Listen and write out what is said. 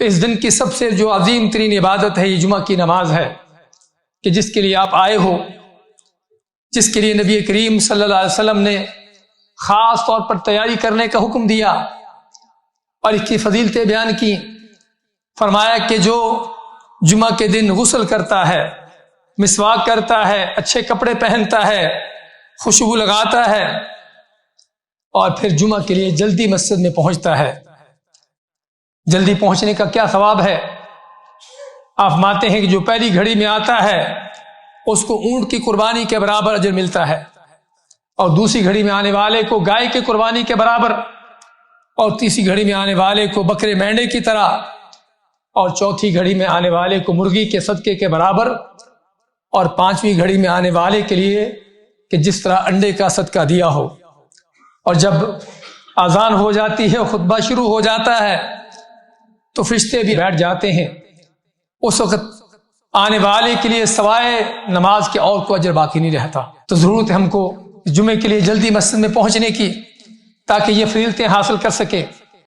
تو اس دن کی سب سے جو عظیم ترین عبادت ہے یہ جمعہ کی نماز ہے، کہ جس کے لیے آپ آئے ہو، جس کے لیے نبی کریم صلی اللہ علیہ وسلم نے خاص طور پر تیاری کرنے کا حکم دیا اور اس کی فضیلتیں بیان کی۔ فرمایا کہ جو جمعہ کے دن غسل کرتا ہے، مسواک کرتا ہے، اچھے کپڑے پہنتا ہے، خوشبو لگاتا ہے اور پھر جمعہ کے لیے جلدی مسجد میں پہنچتا ہے، جلدی پہنچنے کا کیا ثواب ہے؟ آپ مانتے ہیں کہ جو پہلی گھڑی میں آتا ہے اس کو اونٹ کی قربانی کے برابر اجر ملتا ہے، اور دوسری گھڑی میں آنے والے کو گائے کی قربانی کے برابر، اور تیسری گھڑی میں آنے والے کو بکرے مینڈے کی طرح، اور چوتھی گھڑی میں آنے والے کو مرغی کے صدقے کے برابر، اور پانچویں گھڑی میں آنے والے کے لیے کہ جس طرح انڈے کا صدقہ دیا ہو۔ اور جب اذان ہو جاتی ہے، خطبہ شروع ہو جاتا ہے تو فرشتے بھی بیٹھ جاتے ہیں، اس وقت آنے والے کے لیے سوائے نماز کے اور کوئی اجر باقی نہیں رہتا۔ تو ضرورت ہے ہم کو جمعے کے لیے جلدی مسجد میں پہنچنے کی، تاکہ یہ فضیلتیں حاصل کر سکیں۔